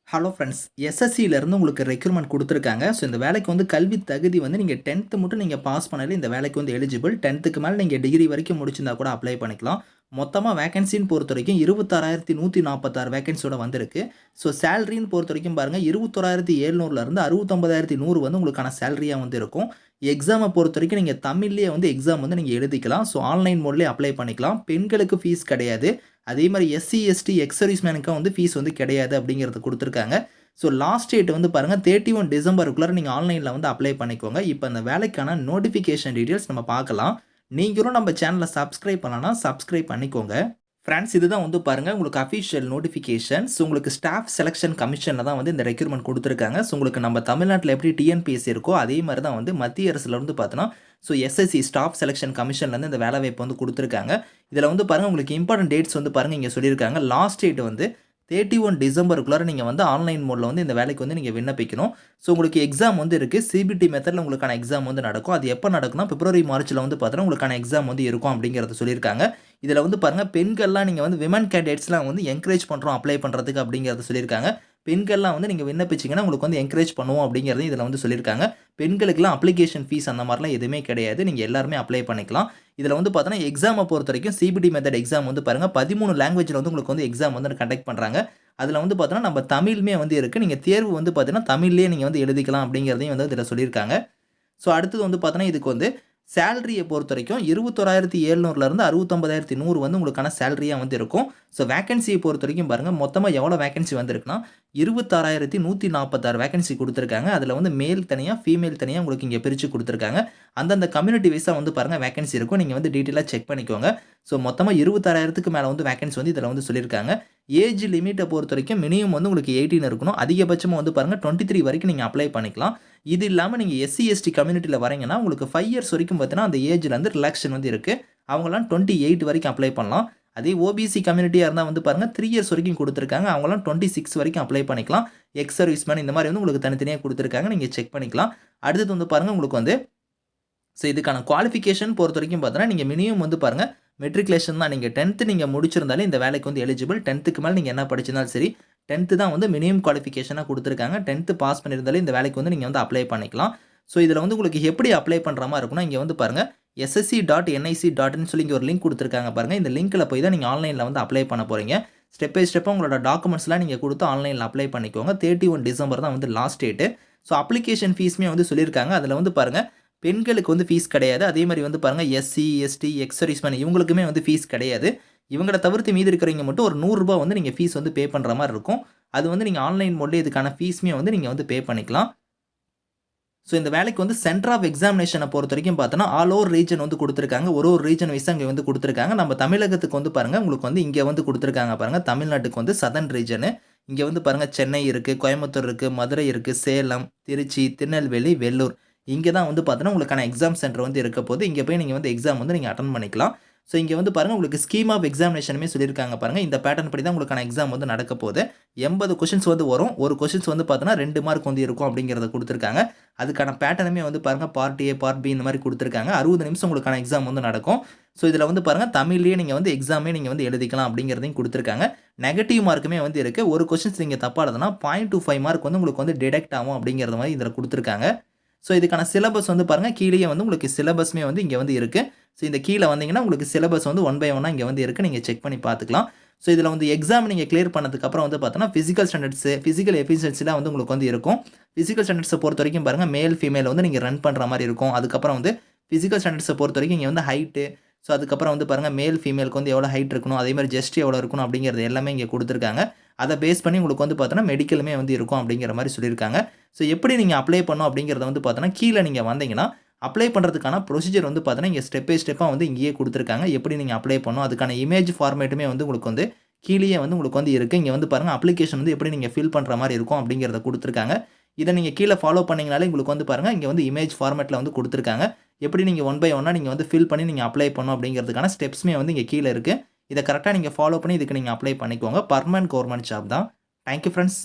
Hello friends. எஸ்எஸ்சியிலேருந்து உங்களுக்கு recruitment குடுத்துருக்காங்க. So இந்த வேலைக்கு வந்து கல்வி தகுதி வந்து நீங்க 10த் மட்டும் நீங்க பாஸ் பண்ணாலே இந்த வேலைக்கு வந்து எலிஜிபிள். 10த்துக்கு மேல நீங்க டிகிரி வரைக்கும் முடிச்சிருந்தா கூட அப்ளை பண்ணிக்கலாம். மொத்தமா வேக்கன்சின்னு பொறுத்தவரைக்கும் 26,146 வேக்கன்சியோட வந்திருக்கு. ஸோ சேலரின்னு பொறுத்தவரைக்கும் பாருங்க 21,700லேருந்து 69,100 வந்து உங்களுக்கான சேலரியா வந்து இருக்கும். எக்ஸாம பொறுத்தவரைக்கும் நீங்க தமிழ்லயே வந்து எக்ஸாம் வந்து நீங்க எழுதிக்கலாம். ஸோ ஆன்லைன் மோட்லயே அப்ளை பண்ணிக்கலாம். பெண்களுக்கு ஃபீஸ் கிடையாது. அதே மாரி எஸ்சி, எஸ்டி, எக்ஸ் சர்வீஸ்மேனுக்கும் வந்து ஃபீஸ் வந்து கிடையாது அப்படிங்கிறத குடுத்துருக்காங்க. ஸோ லாஸ்ட் டேட் வந்து பாருங்க 31 டிசம்பருக்குள்ளார நீங்க ஆன்லைன்ல வந்து அப்ளை பண்ணிக்கோங்க. இப்ப அந்த வேலைக்கான நோட்டிஃபிகேஷன் டீட்டெயில்ஸ் நம்ம பார்க்கலாம். நீங்களும் நம்ம சேனல சப்ஸ்கிரைப் பண்ணலனா சப்ஸ்கிரைப் பண்ணிக்கோங்க. ஃபிரெண்ட்ஸ் இதுதான் வந்து பாருங்க உங்களுக்கு அஃபிஷியல் நோட்டிஃபிகேஷன்ஸ். உங்களுக்கு ஸ்டாஃப் செலக்ஷன் கமிஷன்ல தான் வந்து இந்த ரெக்ரூட்மெண்ட் குடுத்துருக்காங்க. ஸோ உங்களுக்கு நம்ம தமிழ்நாட்டுல எப்படி டிஎன்பிஎஸ்சி இருக்கோ அதே மாரி தான் வந்து மத்திய அரசுல வந்து பார்த்தோன்னா, ஸோ எஸ்எஸ்சி ஸ்டாஃப் செலக்ஷன் கமிஷன்லேருந்து இந்த வேலைவாய்ப்பு வந்து குடுத்துருக்காங்க. இதில வந்து பாருங்க உங்களுக்கு இம்பார்ட்டன்ட் டேட்ஸ் வந்து பாருங்க இங்க சொல்லியிருக்காங்க. லாஸ்ட் டேட் வந்து 31 டிசம்பருக்குள்ளார நீங்க வந்து ஆன்லைன் மோட்ல வந்து இந்த வேலைக்கு வந்து நீங்க விண்ணப்பிக்கணும். ஸோ உங்களுக்கு எக்ஸாம் வந்து இருக்கு. சிபிடி மெத்தட்ல உங்களுக்கான எக்ஸாம் வந்து நடக்கும். அது எப்ப நடக்கும்னா பிப்ரவரி, மார்ச்ல வந்து பார்த்தோன்னா உங்களுக்கான எக்ஸாம் வந்து இருக்கும் அப்படிங்கிறத சொல்லியிருக்காங்க. இதில வந்து பாருங்க பெண்கள்லாம் நீங்க வந்து விமன் கேண்டிடேட்ஸ்லாம் வந்து என்கரேஜ் பண்றோம் அப்ளை பண்றதுக்கு அப்படிங்கிறத சொல்லியிருக்காங்க. பெண்கள்லாம் வந்து நீங்க விண்ணப்பிச்சீங்கன்னா உங்களுக்கு வந்து என்கரேஜ் பண்ணுவோம் அப்படிங்கிறதையும் இதில வந்து சொல்லியிருக்காங்க. பெண்களுக்குலாம் அப்ளிகேஷன் ஃபீஸ் அந்த மாரிலாம் எதுவுமே கிடையாது. நீங்க எல்லாருமே அப்ளை பண்ணிக்கலாம். இதில வந்து பார்த்தோன்னா எக்ஸாம பொறுத்தவரைக்கும் சிபிடி மெத்தட் எக்ஸாம் வந்து பாருங்க 13 லாங்குவேஜ்ல வந்து உங்களுக்கு வந்து எக்ஸாம் வந்து கண்டக்ட் பண்றாங்க. அதில வந்து பார்த்தோன்னா நம்ம தமிழுமே வந்து இருக்கு. நீங்க தேர்வு வந்து பார்த்தீங்கன்னா தமிழ்லயே நீங்க வந்து எழுதிக்கலாம் அப்படிங்கிறதையும் வந்து இதில சொல்லியிருக்காங்க. ஸோ அடுத்தது வந்து பார்த்தோன்னா இதுக்கு வந்து சேலரிய பொறுத்தவரைக்கும் 21,700லேருந்து 69,100 வந்து உங்களுக்கான சேலரியா வந்து இருக்கும். ஸோ வேக்கன்சிய பொறுத்தவரைக்கும் பாருங்க மொத்தமா எவ்வளோ வேக்கன்சி வந்திருக்குன்னா 26,146 வேக்கன்சி குடுத்துருக்காங்க. அதில வந்து மேல் தனியா, ஃபீமேல் தனியா உங்களுக்கு இங்க பிரிச்சு குடுத்துருக்காங்க. அந்தந்த கம்யூனிட்டி வைஸா வந்து பாருங்க வேக்கன்சி இருக்கும். நீங்க வந்து டீட்டெயிலா செக் பண்ணிக்கோங்க. ஸோ மொத்தமா 26,000க்கு மேல வந்து வேக்கன்சி வந்து இதில வந்து சொல்லியிருக்காங்க. ஏஜ் லிமிட்ட பொறுத்தவரைக்கும் மினிமம் வந்து உங்களுக்கு 18 இருக்கணும். அதிகபட்சமா வந்து பாருங்க 23 வரைக்கும் நீங்க அப்ளை பண்ணிக்கலாம். இது இல்லாம நீங்க எஸ்சி, எஸ்டி கம்யூனிட்டில வரீங்கன்னா, உங்களுக்கு 5 இயர்ஸ் வரைக்கும் பார்த்தீங்கன்னா, அந்த ஏஜ்ல வந்து ரிலாக்சேஷன் வந்து இருக்கு. அவங்கலாம் 28 வரைக்கும் அப்ளை பண்ணலாம். அதே ஓபிசி கம்யூனிட்டியா இருந்தா வந்து பாருங்க 3 இயர்ஸ் வரைக்கும் குடுத்துருக்காங்க. அவங்கலாம் 26 வரைக்கும் அப்ளை பண்ணிக்கலாம். எக்ஸ் சர்வீஸ்மேன் இந்த மாரி வந்து உங்களுக்கு தனித்தனியா குடுத்துருக்காங்க. நீங்க செக் பண்ணிக்கலாம். அடுத்தது வந்து பாருங்க உங்களுக்கு வந்து ஸோ இதுக்கான குவாலிஃபிகேஷன் பொறுத்தவரைக்கும் பார்த்தோன்னா, நீங்க மினிமம் வந்து பாருங்க மெட்ரிகுலேஷன் தான். நீங்க 10த் நீங்க முடிச்சிருந்தாலே இந்த வேலைக்கு வந்து எலிஜிபிள். 10த்துக்கு மேல நீங்க என்ன படிச்சிருந்தாலும் சரி, 10த் தான் வந்து மினிமம் குவாலிஃபிகேஷனா குடுத்துருக்காங்க. 10த் பாஸ் பண்ணியிருந்தாலே இந்த வேலைக்கு வந்து நீங்க வந்து அப்ளை பண்ணிக்கலாம். ஸோ இதில வந்து உங்களுக்கு எப்படி அப்ளை பண்ற மாரி இருக்கும்னா, இங்க வந்து பாருங்க ssc.nic.in சொல்லி இங்க ஒரு லிங்க் குடுத்துருக்காங்க பாருங்க. இந்த லிங்க்ல போய் தான் நீங்க ஆன்லைன்ல வந்து அப்ளை பண்ண போறீங்க. ஸ்டெப் பை ஸ்டெப்பா உங்களோட டாக்குமெண்ட்ஸ்லாம் நீங்க குடுத்து ஆன்லைன்ல அப்ளை பண்ணிக்கோங்க. 31 டிசம்பர் தான் வந்து லாஸ்ட் டேட். ஸோ அப்ளிகேஷன் ஃபீஸுமே வந்து சொல்லியிருக்காங்க. அதில வந்து பாருங்க பெண்களுக்கு வந்து ஃபீஸ் கிடையாது. அதே மாரி வந்து பாருங்க எஸ்சி, எஸ்டி, எக்ஸ் சர்வீஸ்மேன் இவங்களுக்குமே வந்து ஃபீஸ் கிடையாது. இவங்கள தவிர்த்து மீதி இருக்கிறவங்க மட்டும் ஒரு ரூ. 100 வந்து நீங்க ஃபீஸ் வந்து பே பண்ற மாரி இருக்கும். அது வந்து நீங்க ஆன்லைன் மோட்லயே இதுக்கான ஃபீஸுமே வந்து நீங்க வந்து பே பண்ணிக்கலாம். ஸோ இந்த வேலைக்கு வந்து சென்டர் ஆஃப் எக்ஸாமினேஷன பொறுத்தவரைக்கும் பார்த்தோன்னா, ஆல் ஓவர் ரீஜன் வந்து குடுத்துருக்காங்க. ஒரு ரீஜன் வைஸா இங்க வந்து குடுத்துருக்காங்க. நம்ம தமிழகத்துக்கு வந்து பாருங்க, உங்களுக்கு வந்து இங்க வந்து குடுத்துருக்காங்க பாருங்க. தமிழ்நாட்டுக்கு வந்து சதர்ன் ரீஜனு. இங்க வந்து பாருங்க சென்னை இருக்கு, கோயம்புத்தூர் இருக்கு, மதுரை இருக்கு, சேலம், திருச்சி, திருநெல்வேலி, வெள்ளூர். இங்க தான் வந்து பார்த்தோன்னா, உங்களுக்கான எக்ஸாம் சென்டர் வந்து இருக்க போது. இங்க போய் நீங்க வந்து எக்ஸாம் வந்து நீங்க அட்டெண்ட் பண்ணிக்கலாம். ஸோ இங்க வந்து பாருங்க உங்களுக்கு ஸ்கீம் ஆஃப் எக்ஸாமினேஷனுமே சொல்லியிருக்காங்க பாருங்க. இந்த பேட்டர்ன் படி தான் உங்களுக்கான எக்ஸாம் வந்து நடக்க போது. 80 கொஸ்டின்ஸ் வந்து வரும். ஒரு கொஸ்டின்ஸ் வந்து பார்த்தோன்னா 2 மார்க் வந்து இருக்கும் அப்படிங்கிறத குடுத்துருக்காங்க. அதுக்கான பேட்டர்னுமே வந்து பாருங்க பார்ட் ஏ, பார்ட் பி இந்த மாரி குடுத்துருக்காங்க. 60 நிமிஷம் உங்களுக்கான எக்ஸாம் வந்து நடக்கும். ஸோ இதில வந்து பாருங்க தமிழ்லயே நீங்க வந்து எக்ஸாமே நீங்க வந்து எழுதிக்கலாம் அப்படிங்கிறதையும் குடுத்துருக்காங்க. நெகட்டிவ் மார்க்குமே வந்து இருக்கு. ஒரு கொஸ்டின்ஸ் நீங்க தப்பா எழுதுனா 0.25 மார்க் வந்து உங்களுக்கு வந்து டிடக்ட் ஆகும் அப்படிங்கிறது மாரி இதில குடுத்துருக்காங்க. ஸோ இதுக்கான சிலபஸ் வந்து பாருங்க கீழயே வந்து உங்களுக்கு சிலபஸ்மே வந்து இங்க வந்து இருக்கு. ஸோ இந்த கீழ வந்தீங்கன்னா உங்களுக்கு சிலபஸ் வந்து ஒன் பை ஒன்னா இங்க வந்து இருக்கு. நீங்க செக் பண்ணி பார்த்துக்கலாம். ஸோ இதில வந்து எக்ஸாம் நீங்க கிளியர் பண்ணதுக்கு அப்புறம் வந்து பார்த்தோன்னா, பிசிக்கல் ஸ்டாண்டர்ட்ஸ், பிசிக்கல் எஃபிஷியன்சிலாம் வந்து உங்களுக்கு வந்து இருக்கும். பிசிக்கல் ஸ்டாண்டர்ட்ஸ பொறுத்தவரைக்கும் பாருங்க மேல், ஃபீமேல் வந்து நீங்க ரன் பண்ற மாரி இருக்கும். அதுக்கப்புறம் வந்து பிசிக்கல் ஸ்டாண்டர்ட்ஸ பொறுத்தவரைக்கும் இங்க வந்து ஹைட்டு, ஸோ அதுக்கப்புறம் வந்து பாருங்க மேல், ஃபீமேலுக்கு வந்து எவ்வளோ ஹைட் இருக்கணும், அதே மாரி செஸ்ட் எவ்வளோ இருக்கணும் அப்படிங்கிறது எல்லாமே இங்க குடுத்துருக்காங்க. அத பேஸ் பண்ணி உங்களுக்கு வந்து பார்த்தோன்னா, மெடிக்கலுமே வந்து இருக்கும் அப்படிங்கிற மாரி சொல்லியிருக்காங்க. ஸோ எப்படி நீங்க அப்ளை பண்ணணும் அப்படிங்கிறத வந்து பார்த்தோன்னா, கீழ நீங்க வந்தீங்கன்னா, அப்ளை பண்றதுக்கான ப்ரொசீஜர் வந்து பார்த்தோன்னா, இங்க ஸ்டெப் பை ஸ்டெப்பா வந்து இங்கேயே குடுத்துருக்காங்க. எப்படி நீங்க அப்ளை பண்ணணும், அதுக்கான இமேஜ் ஃபார்மேட்டுமே வந்து உங்களுக்கு வந்து கீழயே வந்து உங்களுக்கு வந்து இருக்கு. இங்க வந்து பாருங்க அப்ளிகேஷன் வந்து எப்படி நீங்க ஃபில் பண்ற மாரி இருக்கும் அப்படிங்கிறத குடுத்துருக்காங்க. இத நீங்க கீழ ஃபாலோ பண்ணீங்கனாலே உங்களுக்கு வந்து பாருங்க, இங்க வந்து இமேஜ் ஃபார்மேட்ல வந்து குடுத்துருக்காங்க. எப்படி நீங்க ஒன் பை ஒன்னா நீங்க வந்து ஃபில் பண்ணி நீங்க அப்ளை பண்ணணும் அப்படிங்கிறதுக்கான ஸ்டெப்ஸ்மே வந்து இங்க கீழ இருக்கு. இத கரெக்ட்டா நீங்க ஃபாலோ பண்ணி இதுக்கு நீங்க அப்ளை பண்ணிக்கோங்க. பெர்மனன்ட் கவர்ன்மென்ட் ஜாப் தான். Thank you friends.